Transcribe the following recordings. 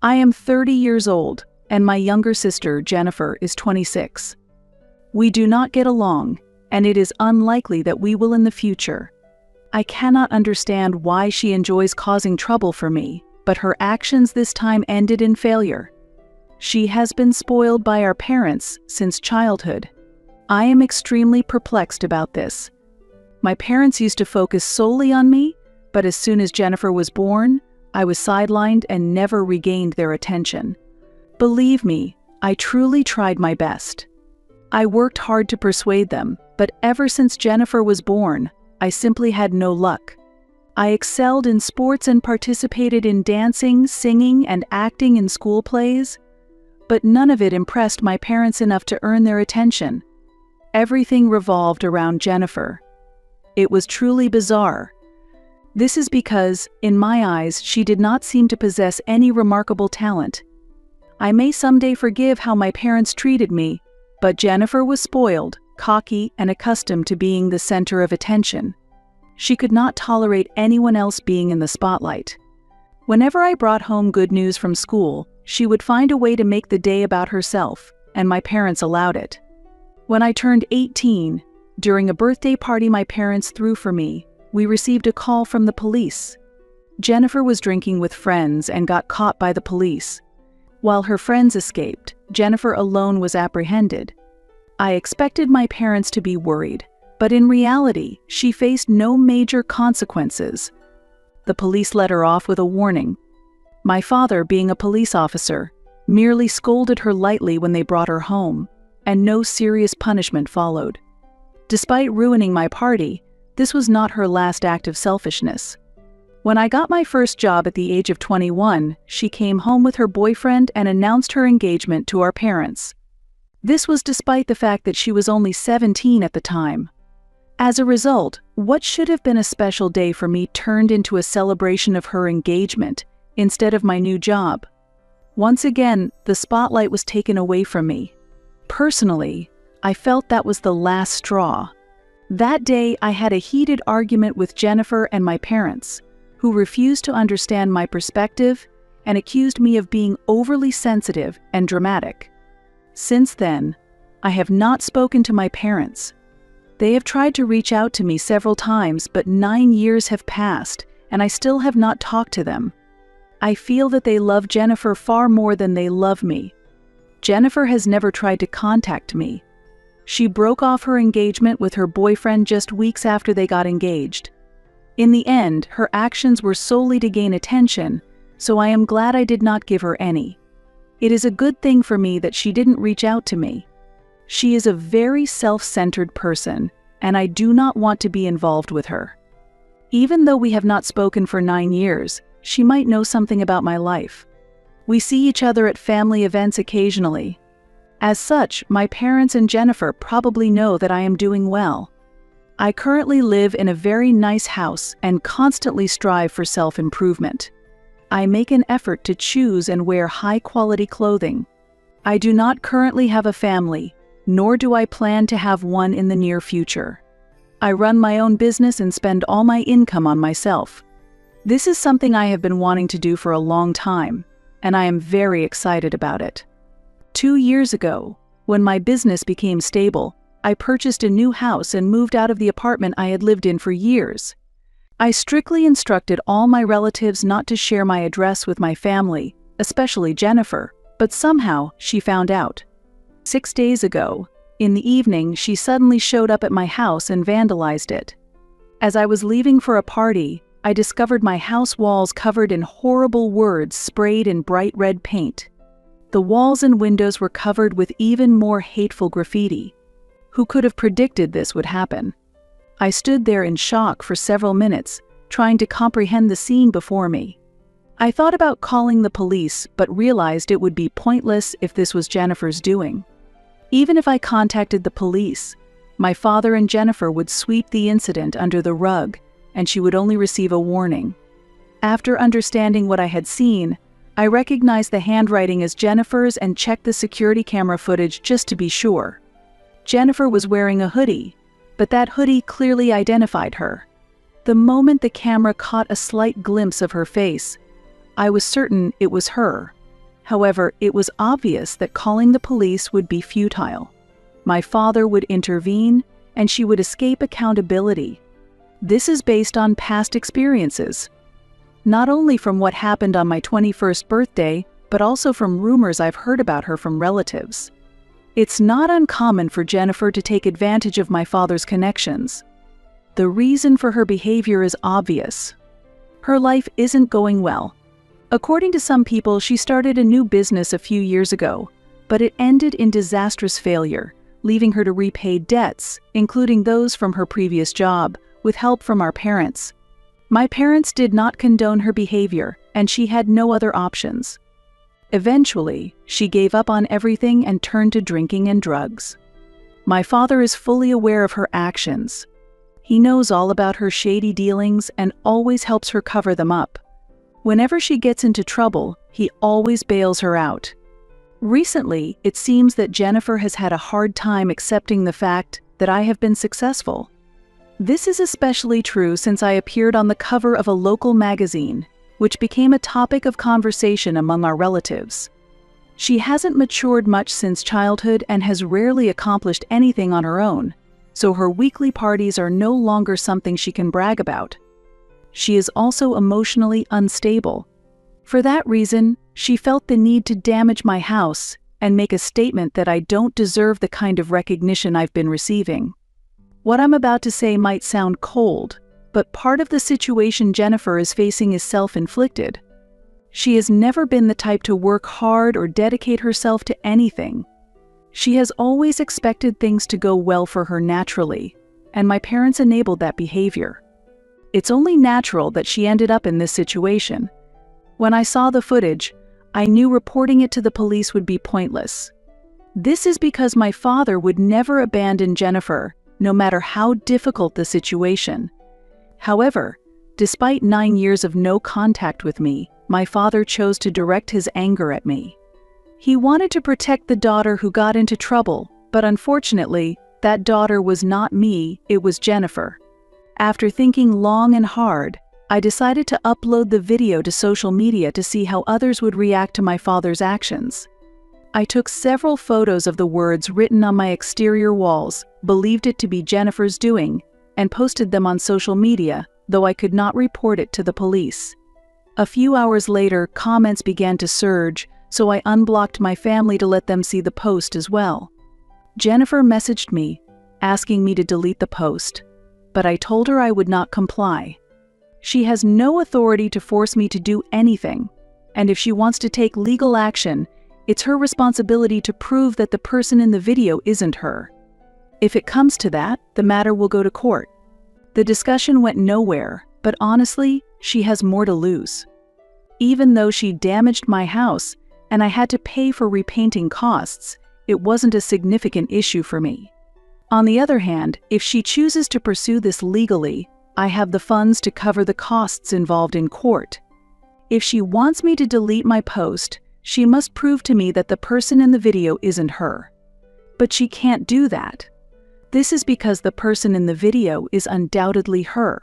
I am 30 years old, and my younger sister, Jennifer, is 26. We do not get along, and it is unlikely that we will in the future. I cannot understand why she enjoys causing trouble for me, but her actions this time ended in failure. She has been spoiled by our parents since childhood. I am extremely perplexed about this. My parents used to focus solely on me, but as soon as Jennifer was born, I was sidelined and never regained their attention. Believe me, I truly tried my best. I worked hard to persuade them, but ever since Jennifer was born, I simply had no luck. I excelled in sports and participated in dancing, singing, and acting in school plays, but none of it impressed my parents enough to earn their attention. Everything revolved around Jennifer. It was truly bizarre. This is because, in my eyes, she did not seem to possess any remarkable talent. I may someday forgive how my parents treated me, but Jennifer was spoiled, cocky, and accustomed to being the center of attention. She could not tolerate anyone else being in the spotlight. Whenever I brought home good news from school, she would find a way to make the day about herself, and my parents allowed it. When I turned 18, during a birthday party my parents threw for me, we received a call from the police. Jennifer was drinking with friends and got caught by the police. While her friends escaped, Jennifer alone was apprehended. I expected my parents to be worried, but in reality, she faced no major consequences. The police let her off with a warning. My father, being a police officer, merely scolded her lightly when they brought her home, and no serious punishment followed. Despite ruining my party, this was not her last act of selfishness. When I got my first job at the age of 21, she came home with her boyfriend and announced her engagement to our parents. This was despite the fact that she was only 17 at the time. As a result, what should have been a special day for me turned into a celebration of her engagement instead of my new job. Once again, the spotlight was taken away from me. Personally, I felt that was the last straw. That day, I had a heated argument with Jennifer and my parents, who refused to understand my perspective and accused me of being overly sensitive and dramatic. Since then, I have not spoken to my parents. They have tried to reach out to me several times, but 9 years have passed, and I still have not talked to them. I feel that they love Jennifer far more than they love me. Jennifer has never tried to contact me. She broke off her engagement with her boyfriend just weeks after they got engaged. In the end, her actions were solely to gain attention, so I am glad I did not give her any. It is a good thing for me that she didn't reach out to me. She is a very self-centered person, and I do not want to be involved with her. Even though we have not spoken for 9 years, she might know something about my life. We see each other at family events occasionally. As such, my parents and Jennifer probably know that I am doing well. I currently live in a very nice house and constantly strive for self-improvement. I make an effort to choose and wear high-quality clothing. I do not currently have a family, nor do I plan to have one in the near future. I run my own business and spend all my income on myself. This is something I have been wanting to do for a long time, and I am very excited about it. 2 years ago, when my business became stable, I purchased a new house and moved out of the apartment I had lived in for years. I strictly instructed all my relatives not to share my address with my family, especially Jennifer, but somehow she found out. 6 days ago, in the evening, she suddenly showed up at my house and vandalized it. As I was leaving for a party, I discovered my house walls covered in horrible words sprayed in bright red paint. The walls and windows were covered with even more hateful graffiti. Who could have predicted this would happen? I stood there in shock for several minutes, trying to comprehend the scene before me. I thought about calling the police, but realized it would be pointless if this was Jennifer's doing. Even if I contacted the police, my father and Jennifer would sweep the incident under the rug, and she would only receive a warning. After understanding what I had seen, I recognized the handwriting as Jennifer's and checked the security camera footage just to be sure. Jennifer was wearing a hoodie, but that hoodie clearly identified her. The moment the camera caught a slight glimpse of her face, I was certain it was her. However, it was obvious that calling the police would be futile. My father would intervene, and she would escape accountability. This is based on past experiences, not only from what happened on my 21st birthday, but also from rumors I've heard about her from relatives. It's not uncommon for Jennifer to take advantage of my father's connections. The reason for her behavior is obvious. Her life isn't going well. According to some people, she started a new business a few years ago, but it ended in disastrous failure, leaving her to repay debts, including those from her previous job, with help from our parents. My parents did not condone her behavior, and she had no other options. Eventually, she gave up on everything and turned to drinking and drugs. My father is fully aware of her actions. He knows all about her shady dealings and always helps her cover them up. Whenever she gets into trouble, he always bails her out. Recently, it seems that Jennifer has had a hard time accepting the fact that I have been successful. This is especially true since I appeared on the cover of a local magazine, which became a topic of conversation among our relatives. She hasn't matured much since childhood and has rarely accomplished anything on her own, so her weekly parties are no longer something she can brag about. She is also emotionally unstable. For that reason, she felt the need to damage my house and make a statement that I don't deserve the kind of recognition I've been receiving. What I'm about to say might sound cold, but part of the situation Jennifer is facing is self-inflicted. She has never been the type to work hard or dedicate herself to anything. She has always expected things to go well for her naturally, and my parents enabled that behavior. It's only natural that she ended up in this situation. When I saw the footage, I knew reporting it to the police would be pointless. This is because my father would never abandon Jennifer, no matter how difficult the situation. However, despite 9 years of no contact with me, my father chose to direct his anger at me. He wanted to protect the daughter who got into trouble, but unfortunately, that daughter was not me, it was Jennifer. After thinking long and hard, I decided to upload the video to social media to see how others would react to my father's actions. I took several photos of the words written on my exterior walls, believed it to be Jennifer's doing, and posted them on social media, though I could not report it to the police. A few hours later, comments began to surge, so I unblocked my family to let them see the post as well. Jennifer messaged me, asking me to delete the post, but I told her I would not comply. She has no authority to force me to do anything, and if she wants to take legal action, it's her responsibility to prove that the person in the video isn't her. If it comes to that, the matter will go to court. The discussion went nowhere, but honestly, she has more to lose. Even though she damaged my house and I had to pay for repainting costs, it wasn't a significant issue for me. On the other hand, if she chooses to pursue this legally, I have the funds to cover the costs involved in court. If she wants me to delete my post, she must prove to me that the person in the video isn't her. But she can't do that. This is because the person in the video is undoubtedly her.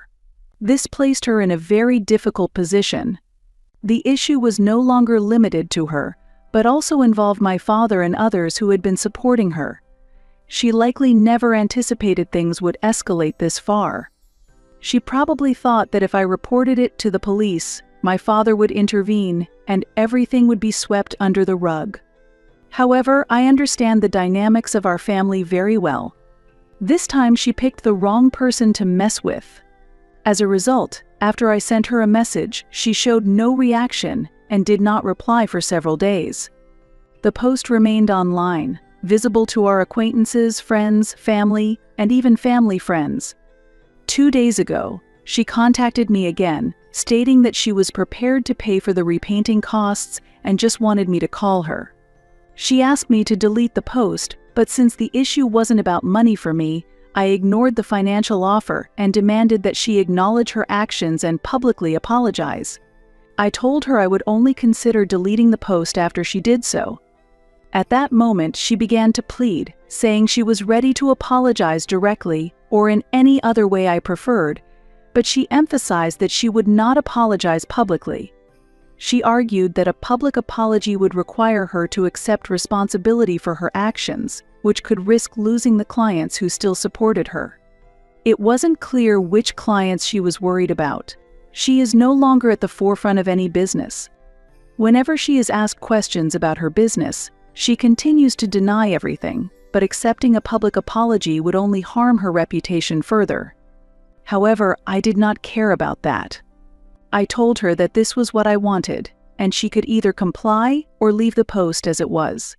This placed her in a very difficult position. The issue was no longer limited to her, but also involved my father and others who had been supporting her. She likely never anticipated things would escalate this far. She probably thought that if I reported it to the police, my father would intervene and everything would be swept under the rug. However, I understand the dynamics of our family very well. This time she picked the wrong person to mess with. As a result, after I sent her a message, she showed no reaction and did not reply for several days. The post remained online, visible to our acquaintances, friends, family, and even family friends. 2 days ago, she contacted me again, stating that she was prepared to pay for the repainting costs and just wanted me to call her. She asked me to delete the post, but since the issue wasn't about money for me, I ignored the financial offer and demanded that she acknowledge her actions and publicly apologize. I told her I would only consider deleting the post after she did so. At that moment, she began to plead, saying she was ready to apologize directly or in any other way I preferred, but she emphasized that she would not apologize publicly. She argued that a public apology would require her to accept responsibility for her actions, which could risk losing the clients who still supported her. It wasn't clear which clients she was worried about. She is no longer at the forefront of any business. Whenever she is asked questions about her business, she continues to deny everything, but accepting a public apology would only harm her reputation further. However, I did not care about that. I told her that this was what I wanted, and she could either comply or leave the post as it was.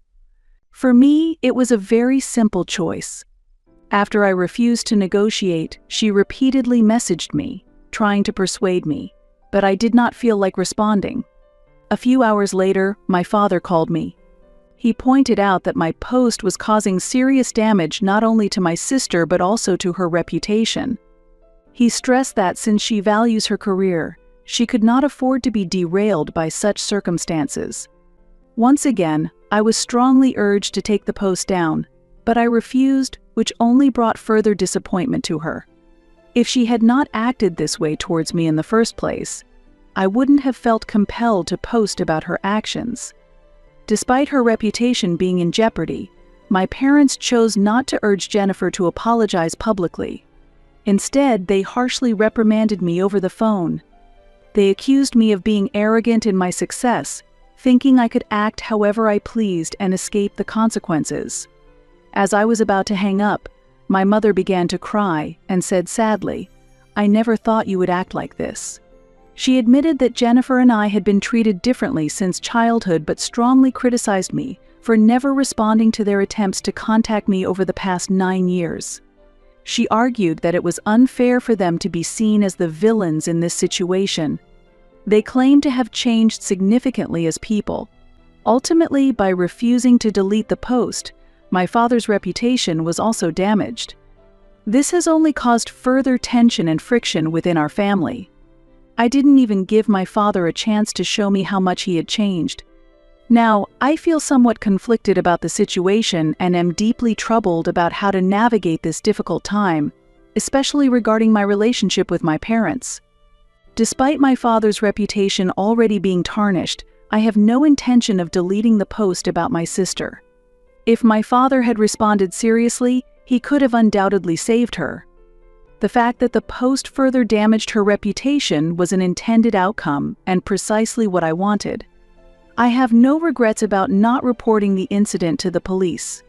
For me, it was a very simple choice. After I refused to negotiate, she repeatedly messaged me, trying to persuade me, but I did not feel like responding. A few hours later, my father called me. He pointed out that my post was causing serious damage not only to my sister but also to her reputation. He stressed that since she values her career, she could not afford to be derailed by such circumstances. Once again, I was strongly urged to take the post down, but I refused, which only brought further disappointment to her. If she had not acted this way towards me in the first place, I wouldn't have felt compelled to post about her actions. Despite her reputation being in jeopardy, my parents chose not to urge Jennifer to apologize publicly. Instead, they harshly reprimanded me over the phone. They accused me of being arrogant in my success, thinking I could act however I pleased and escape the consequences. As I was about to hang up, my mother began to cry and said sadly, "I never thought you would act like this." She admitted that Jennifer and I had been treated differently since childhood but strongly criticized me for never responding to their attempts to contact me over the past 9 years. She argued that it was unfair for them to be seen as the villains in this situation. They claimed to have changed significantly as people. Ultimately, by refusing to delete the post, my father's reputation was also damaged. This has only caused further tension and friction within our family. I didn't even give my father a chance to show me how much he had changed. Now, I feel somewhat conflicted about the situation and am deeply troubled about how to navigate this difficult time, especially regarding my relationship with my parents. Despite my father's reputation already being tarnished, I have no intention of deleting the post about my sister. If my father had responded seriously, he could have undoubtedly saved her. The fact that the post further damaged her reputation was an intended outcome and precisely what I wanted. I have no regrets about not reporting the incident to the police.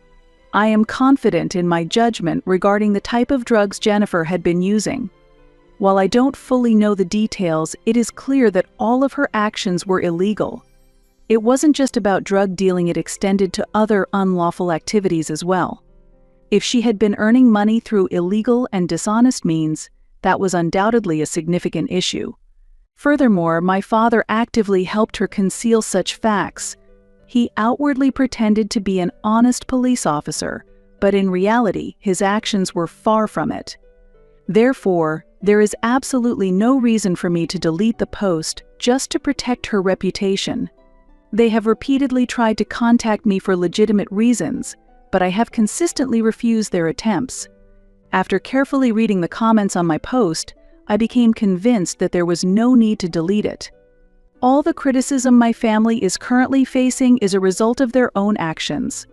I am confident in my judgment regarding the type of drugs Jennifer had been using. While I don't fully know the details, it is clear that all of her actions were illegal. It wasn't just about drug dealing, it extended to other unlawful activities as well. If she had been earning money through illegal and dishonest means, that was undoubtedly a significant issue. Furthermore, my father actively helped her conceal such facts. He outwardly pretended to be an honest police officer, but in reality, his actions were far from it. Therefore, there is absolutely no reason for me to delete the post just to protect her reputation. They have repeatedly tried to contact me for legitimate reasons, but I have consistently refused their attempts. After carefully reading the comments on my post, I became convinced that there was no need to delete it. All the criticism my family is currently facing is a result of their own actions.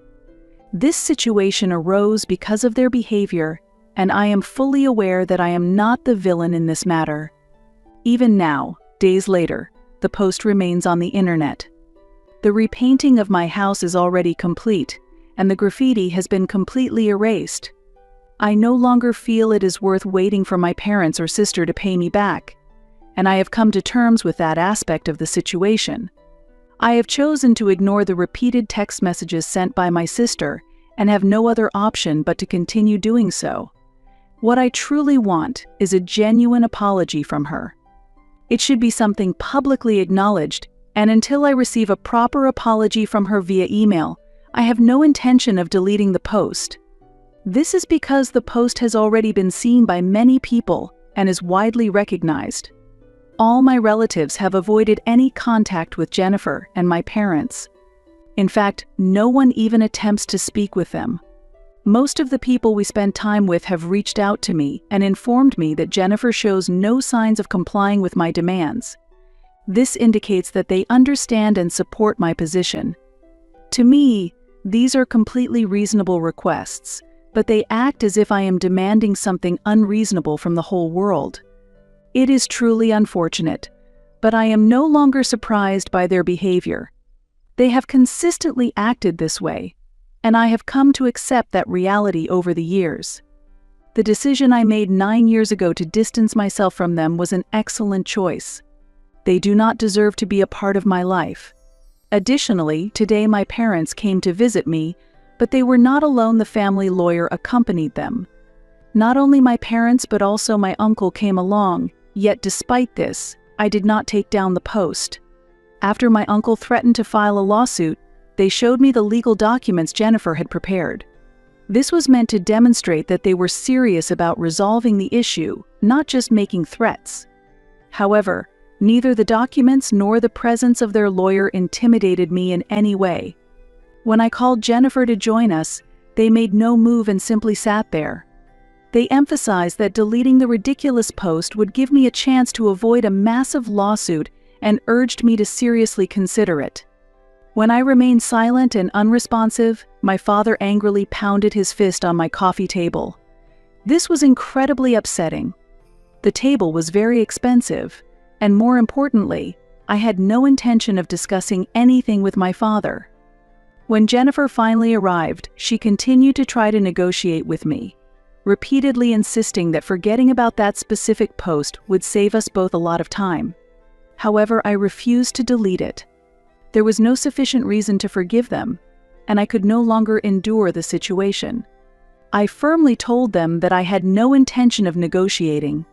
This situation arose because of their behavior, and I am fully aware that I am not the villain in this matter. Even now, days later, the post remains on the internet. The repainting of my house is already complete, and the graffiti has been completely erased. I no longer feel it is worth waiting for my parents or sister to pay me back, and I have come to terms with that aspect of the situation. I have chosen to ignore the repeated text messages sent by my sister and have no other option but to continue doing so. What I truly want is a genuine apology from her. It should be something publicly acknowledged, and until I receive a proper apology from her via email, I have no intention of deleting the post. This is because the post has already been seen by many people and is widely recognized. All my relatives have avoided any contact with Jennifer and my parents. In fact, no one even attempts to speak with them. Most of the people we spend time with have reached out to me and informed me that Jennifer shows no signs of complying with my demands. This indicates that they understand and support my position. To me, these are completely reasonable requests, but they act as if I am demanding something unreasonable from the whole world. It is truly unfortunate, but I am no longer surprised by their behavior. They have consistently acted this way, and I have come to accept that reality over the years. The decision I made 9 years ago to distance myself from them was an excellent choice. They do not deserve to be a part of my life. Additionally, today my parents came to visit me, but they were not alone. The family lawyer accompanied them. Not only my parents but also my uncle came along, yet despite this, I did not take down the post. After my uncle threatened to file a lawsuit, they showed me the legal documents Jennifer had prepared. This was meant to demonstrate that they were serious about resolving the issue, not just making threats. However, neither the documents nor the presence of their lawyer intimidated me in any way. When I called Jennifer to join us, they made no move and simply sat there. They emphasized that deleting the ridiculous post would give me a chance to avoid a massive lawsuit and urged me to seriously consider it. When I remained silent and unresponsive, my father angrily pounded his fist on my coffee table. This was incredibly upsetting. The table was very expensive, and more importantly, I had no intention of discussing anything with my father. When Jennifer finally arrived, she continued to try to negotiate with me, repeatedly insisting that forgetting about that specific post would save us both a lot of time. However, I refused to delete it. There was no sufficient reason to forgive them, and I could no longer endure the situation. I firmly told them that I had no intention of negotiating.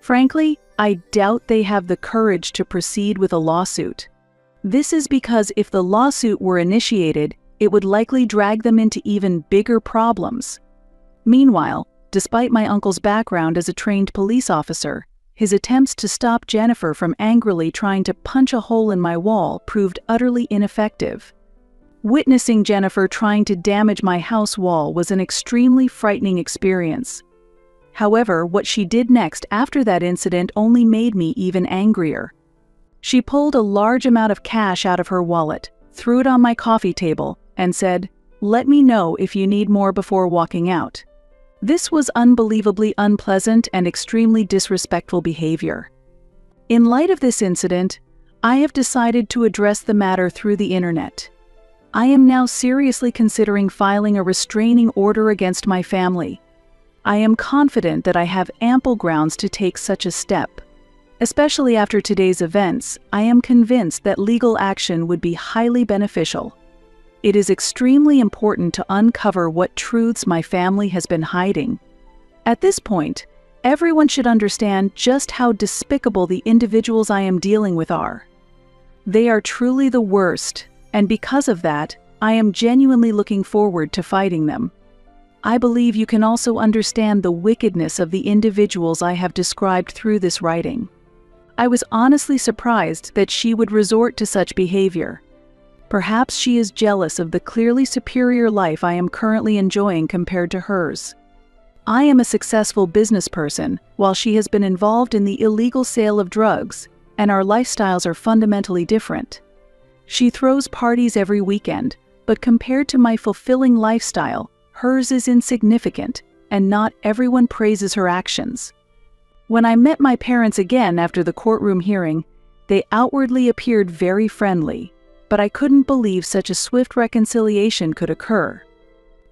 Frankly, I doubt they have the courage to proceed with a lawsuit. This is because if the lawsuit were initiated, it would likely drag them into even bigger problems. Meanwhile, despite my uncle's background as a trained police officer, his attempts to stop Jennifer from angrily trying to punch a hole in my wall proved utterly ineffective. Witnessing Jennifer trying to damage my house wall was an extremely frightening experience. However, what she did next after that incident only made me even angrier. She pulled a large amount of cash out of her wallet, threw it on my coffee table, and said, "Let me know if you need more before walking out." This was unbelievably unpleasant and extremely disrespectful behavior. In light of this incident, I have decided to address the matter through the internet. I am now seriously considering filing a restraining order against my family. I am confident that I have ample grounds to take such a step. Especially after today's events, I am convinced that legal action would be highly beneficial. It is extremely important to uncover what truths my family has been hiding. At this point, everyone should understand just how despicable the individuals I am dealing with are. They are truly the worst, and because of that, I am genuinely looking forward to fighting them. I believe you can also understand the wickedness of the individuals I have described through this writing. I was honestly surprised that she would resort to such behavior. Perhaps she is jealous of the clearly superior life I am currently enjoying compared to hers. I am a successful business person, while she has been involved in the illegal sale of drugs, and our lifestyles are fundamentally different. She throws parties every weekend, but compared to my fulfilling lifestyle, hers is insignificant, and not everyone praises her actions. When I met my parents again after the courtroom hearing, they outwardly appeared very friendly, but I couldn't believe such a swift reconciliation could occur.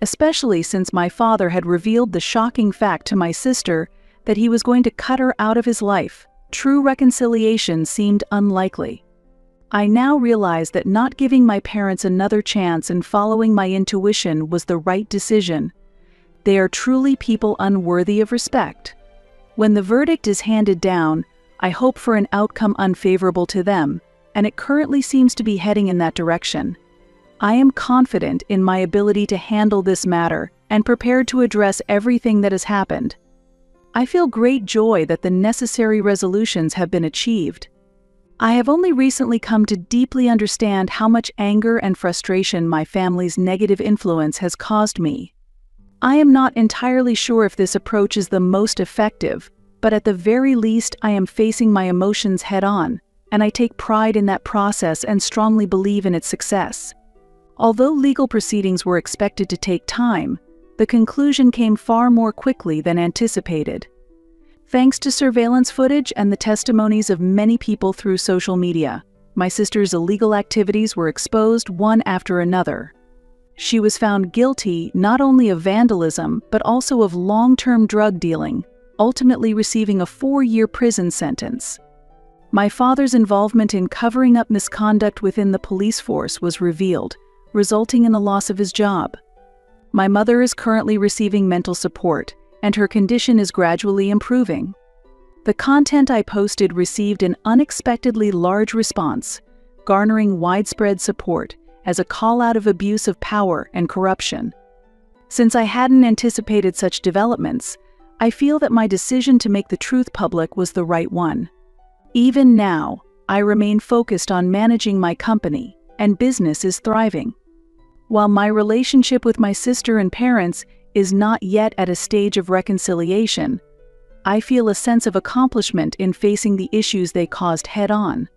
Especially since my father had revealed the shocking fact to my sister that he was going to cut her out of his life. True reconciliation seemed unlikely. I now realize that not giving my parents another chance and following my intuition was the right decision. They are truly people unworthy of respect. When the verdict is handed down, I hope for an outcome unfavorable to them, and it currently seems to be heading in that direction. I am confident in my ability to handle this matter and prepared to address everything that has happened. I feel great joy that the necessary resolutions have been achieved. I have only recently come to deeply understand how much anger and frustration my family's negative influence has caused me. I am not entirely sure if this approach is the most effective, but at the very least I am facing my emotions head-on, and I take pride in that process and strongly believe in its success. Although legal proceedings were expected to take time, the conclusion came far more quickly than anticipated. Thanks to surveillance footage and the testimonies of many people through social media, my sister's illegal activities were exposed one after another. She was found guilty not only of vandalism but also of long-term drug dealing, ultimately receiving a 4-year prison sentence. My father's involvement in covering up misconduct within the police force was revealed, resulting in the loss of his job. My mother is currently receiving mental support, and her condition is gradually improving. The content I posted received an unexpectedly large response, garnering widespread support as a call-out of abuse of power and corruption. Since I hadn't anticipated such developments, I feel that my decision to make the truth public was the right one. Even now, I remain focused on managing my company, and business is thriving. While my relationship with my sister and parents is not yet at a stage of reconciliation, I feel a sense of accomplishment in facing the issues they caused head-on.